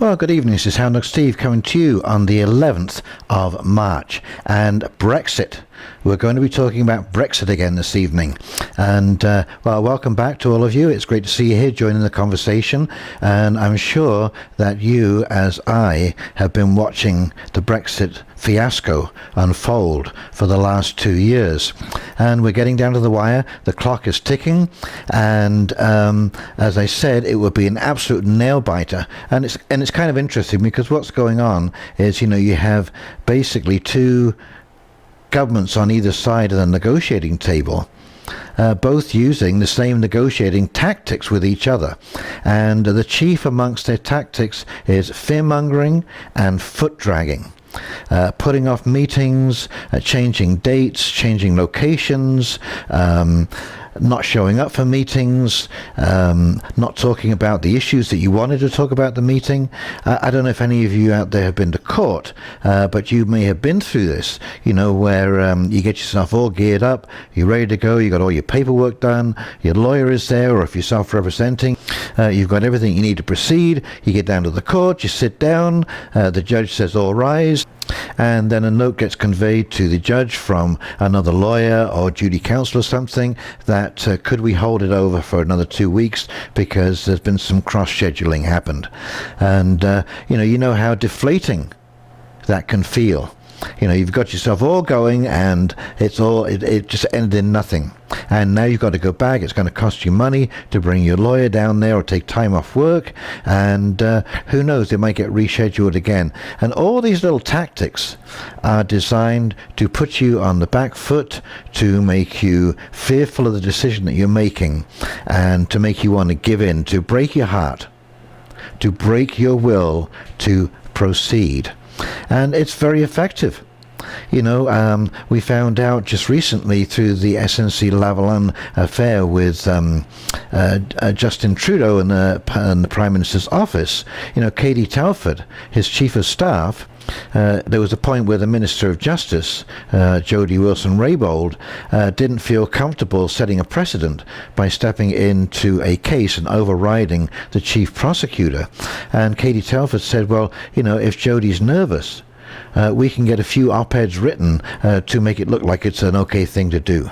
Well, good evening. This is Hound Dog Steve coming to you on the 11th of March. And Brexit. We're going to be talking about Brexit again this evening. And, well, welcome back to all of you. It's great to see you here joining the conversation. And I'm sure that you, as I, have been watching the Brexit fiasco unfold for the last 2 years. And we're getting down to the wire. The clock is ticking. And as I said, it would be an absolute nail-biter. And it's kind of interesting because what's going on is, you have basically two governments on either side of the negotiating table, both using the same negotiating tactics with each other. And the chief amongst their tactics is fear-mongering and foot-dragging. Putting off meetings, changing dates, changing locations, not showing up for meetings, not talking about the issues that you wanted to talk about the meeting. I don't know if any of you out there have been to court, but you may have been through this, where you get yourself all geared up, you're ready to go, you got all your paperwork done, your lawyer is there, or if you're self-representing, you've got everything you need to proceed. You get down to the court, you sit down, the judge says all rise, and then a note gets conveyed to the judge from another lawyer or duty counsel or something that could we hold it over for another 2 weeks because there's been some cross-scheduling happened. And you know how deflating that can feel. You've got yourself all going and it just ended in nothing. And now you've got to go back. It's going to cost you money to bring your lawyer down there or take time off work. And who knows, they might get rescheduled again. And all these little tactics are designed to put you on the back foot, to make you fearful of the decision that you're making, and to make you want to give in, to break your heart, to break your will to proceed. And it's very effective. We found out just recently through the SNC-Lavalin affair with Justin Trudeau and the Prime Minister's office, Katie Telford, his chief of staff, there was a point where the Minister of Justice, Jody Wilson-Raybould, didn't feel comfortable setting a precedent by stepping into a case and overriding the chief prosecutor. And Katie Telford said, well, if Jody's nervous, we can get a few op-eds written to make it look like it's an okay thing to do.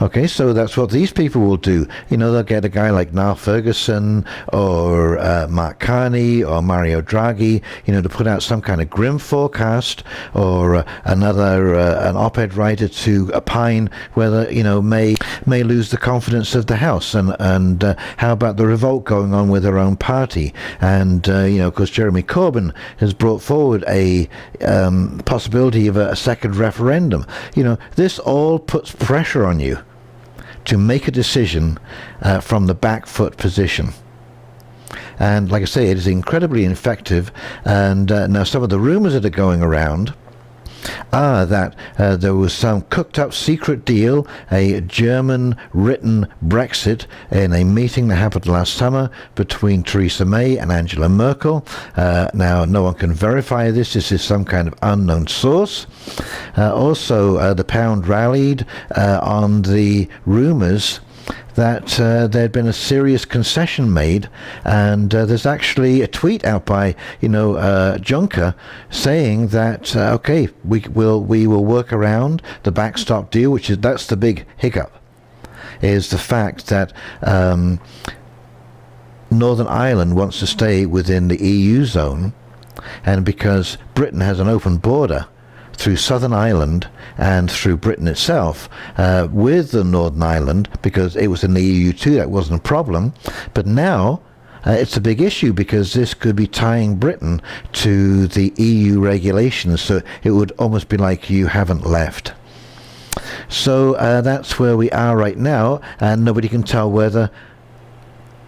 Okay, so that's what these people will do. They'll get a guy like Niall Ferguson or Mark Carney or Mario Draghi, to put out some kind of grim forecast, or an op-ed writer to opine whether, May lose the confidence of the House, and how about the revolt going on with her own party, and because Jeremy Corbyn has brought forward a possibility of a second referendum. This all puts pressure on you to make a decision from the back foot position. And like I say, it is incredibly effective. And now some of the rumors that are going around are that there was some cooked up secret deal, a German written Brexit, in a meeting that happened last summer between Theresa May and Angela Merkel. Now no one can verify this. This is some kind of unknown source. Also the pound rallied on the rumors that there had been a serious concession made, and there's actually a tweet out by Juncker saying that okay, we will work around the backstop deal, that's the big hiccup, is the fact that Northern Ireland wants to stay within the EU zone, and because Britain has an open border through Southern Ireland and through Britain itself with the Northern Ireland, because it was in the EU too, that wasn't a problem. But now it's a big issue because this could be tying Britain to the EU regulations, so it would almost be like you haven't left. So that's where we are right now, and nobody can tell whether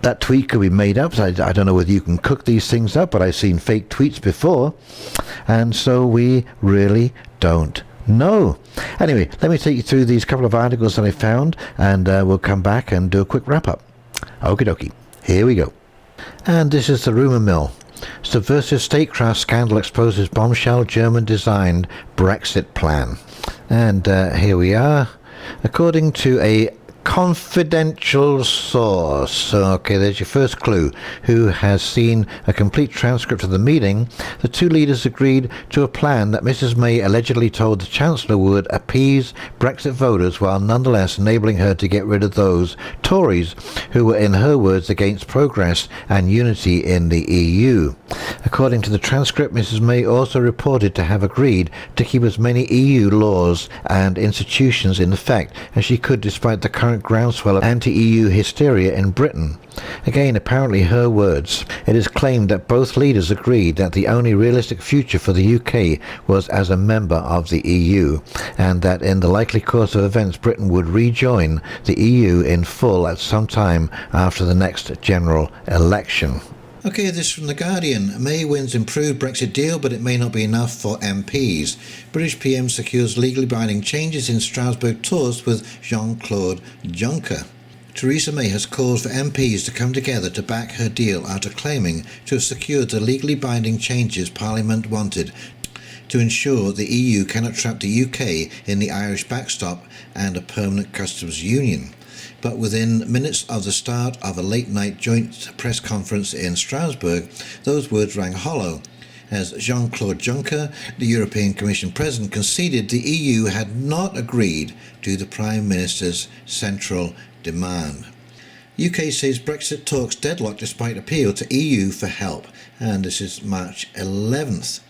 that tweet could be made up. I don't know whether you can cook these things up, but I've seen fake tweets before, and so we really don't know. Anyway, let me take you through these couple of articles that I found, and we'll come back and do a quick wrap-up. Okie dokie, here we go. And this is the rumour mill. Subversive statecraft scandal exposes bombshell German-designed Brexit plan. And here we are. According to a confidential source. Okay, there's your first clue. Who has seen a complete transcript of the meeting? The two leaders agreed to a plan that Mrs May allegedly told the Chancellor would appease Brexit voters while nonetheless enabling her to get rid of those Tories who were, in her words, against progress and unity in the EU. According to the transcript, Mrs May also reported to have agreed to keep as many EU laws and institutions in effect as she could despite the current groundswell of anti-EU hysteria in Britain. Again, apparently her words. It is claimed that both leaders agreed that the only realistic future for the UK was as a member of the EU, and that in the likely course of events Britain would rejoin the EU in full at some time after the next general election. Okay, this from The Guardian. May wins improved Brexit deal, but it may not be enough for MPs. British PM secures legally binding changes in Strasbourg talks with Jean-Claude Juncker. Theresa May has called for MPs to come together to back her deal after claiming to have secured the legally binding changes Parliament wanted to ensure the EU cannot trap the UK in the Irish backstop and a permanent customs union. But within minutes of the start of a late-night joint press conference in Strasbourg, those words rang hollow, as Jean-Claude Juncker, the European Commission President, conceded the EU had not agreed to the Prime Minister's central demand. UK says Brexit talks deadlocked despite appeal to EU for help, and this is March 11th.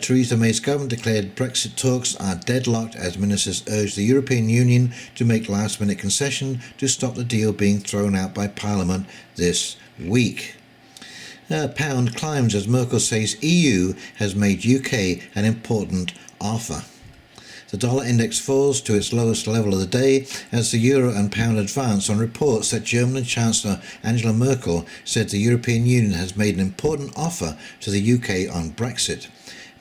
Theresa May's government declared Brexit talks are deadlocked as ministers urged the European Union to make last-minute concession to stop the deal being thrown out by Parliament this week. Pound climbs as Merkel says EU has made UK an important offer. The dollar index falls to its lowest level of the day as the euro and pound advance on reports that German Chancellor Angela Merkel said the European Union has made an important offer to the UK on Brexit.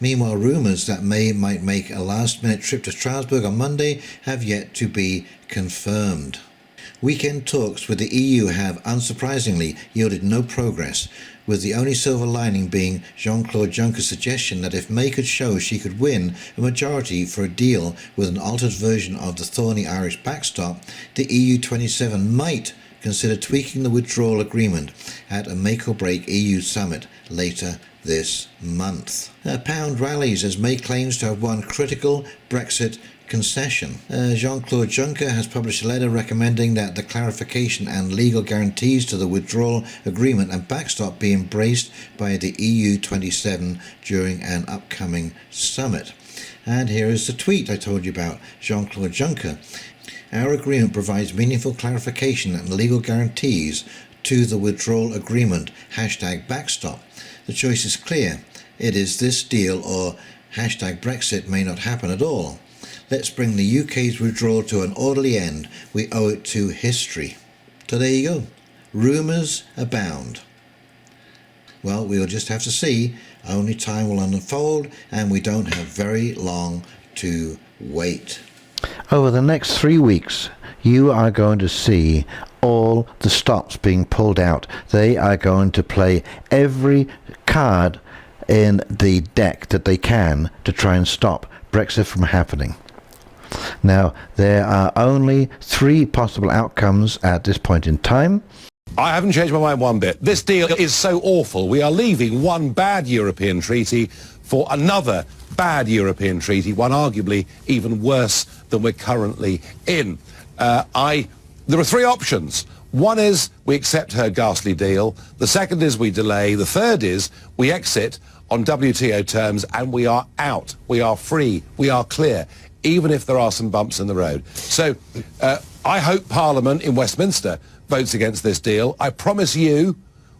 Meanwhile, rumours that May might make a last-minute trip to Strasbourg on Monday have yet to be confirmed. Weekend talks with the EU have, unsurprisingly, yielded no progress, with the only silver lining being Jean-Claude Juncker's suggestion that if May could show she could win a majority for a deal with an altered version of the thorny Irish backstop, the EU27 might consider tweaking the withdrawal agreement at a make-or-break EU summit later this month. Pound rallies as May claims to have won critical Brexit concession. Jean-Claude Juncker has published a letter recommending that the clarification and legal guarantees to the withdrawal agreement and backstop be embraced by the EU27 during an upcoming summit. And here is the tweet I told you about. Jean-Claude Juncker. Our agreement provides meaningful clarification and legal guarantees to the withdrawal agreement, #backstop. The choice is clear. It is this deal or #Brexit may not happen at all. Let's bring the UK's withdrawal to an orderly end. We owe it to history. So there you go. Rumours abound. Well, we'll just have to see. Only time will unfold, and we don't have very long to wait. Over the next 3 weeks, you are going to see all the stops being pulled out. They are going to play every card in the deck that they can to try and stop Brexit from happening. Now, there are only 3 possible outcomes at this point in time. I haven't changed my mind one bit. This deal is so awful. We are leaving one bad European treaty for another bad European treaty, one arguably even worse than we're currently in. There are 3 options. One is we accept her ghastly deal. The second is we delay. The third is we exit on WTO terms and we are out. We are free. We are clear, even if there are some bumps in the road. So I hope Parliament in Westminster votes against this deal. I promise you,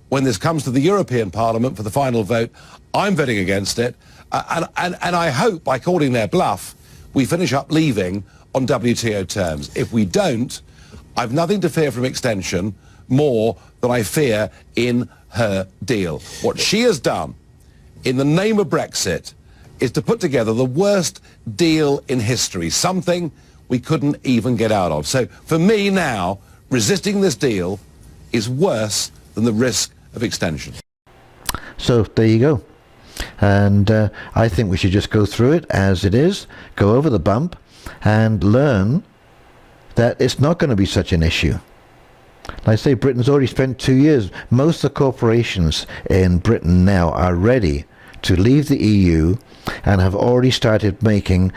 when this comes to the European Parliament for the final vote, I'm voting against it. And I hope, by calling their bluff, we finish up leaving on WTO terms. If we don't, I've nothing to fear from extension more than I fear in her deal. What she has done in the name of Brexit is to put together the worst deal in history, something we couldn't even get out of. So for me now, resisting this deal is worse than the risk of extension. So there you go. And I think we should just go through it as it is, go over the bump and learn that it's not going to be such an issue. Like I say, Britain's already spent 2 years. Most of the corporations in Britain now are ready to leave the EU and have already started making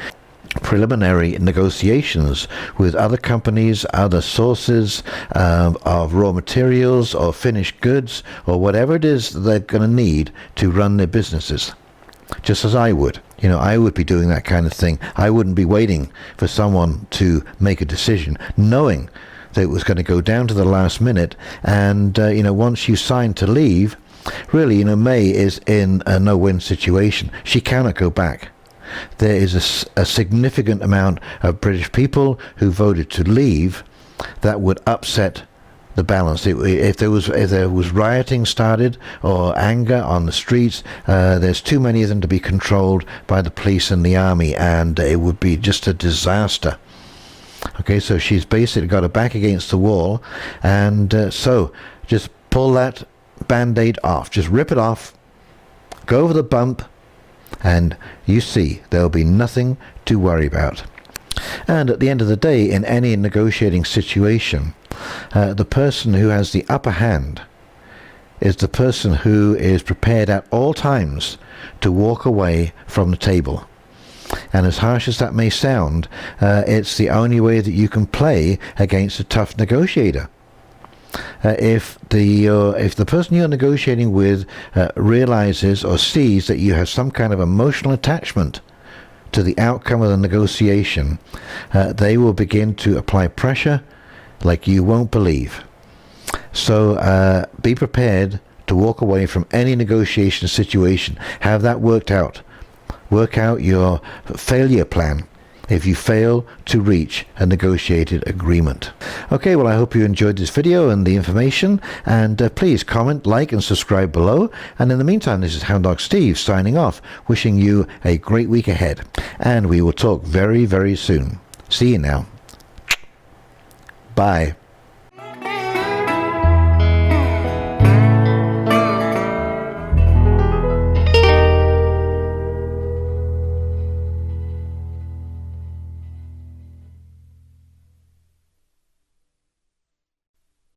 preliminary negotiations with other companies, other sources of raw materials or finished goods or whatever it is that they're going to need to run their businesses. Just as I would. You know, I would be doing that kind of thing. I wouldn't be waiting for someone to make a decision, knowing that it was going to go down to the last minute. And, you know, once you sign to leave, really, you know, May is in a no-win situation. She cannot go back. There is a significant amount of British people who voted to leave that would upset the balance. If there was rioting started or anger on the streets, there's too many of them to be controlled by the police and the army, and it would be just a disaster. Okay, so she's basically got her back against the wall, and so just pull that band-aid off. Just rip it off, go over the bump, and you see there'll be nothing to worry about. And at the end of the day, in any negotiating situation, the person who has the upper hand is the person who is prepared at all times to walk away from the table. And as harsh as that may sound, it's the only way that you can play against a tough negotiator. If the person you're negotiating with realizes or sees that you have some kind of emotional attachment to the outcome of the negotiation, they will begin to apply pressure like you won't believe. So be prepared to walk away from any negotiation situation. Have that worked out. Work out your failure plan if you fail to reach a negotiated agreement. Okay, well, I hope you enjoyed this video and the information, and please comment, like, and subscribe below. And in the meantime, this is Hound Dog Steve signing off, wishing you a great week ahead, and we will talk very, very soon. See you now. Bye.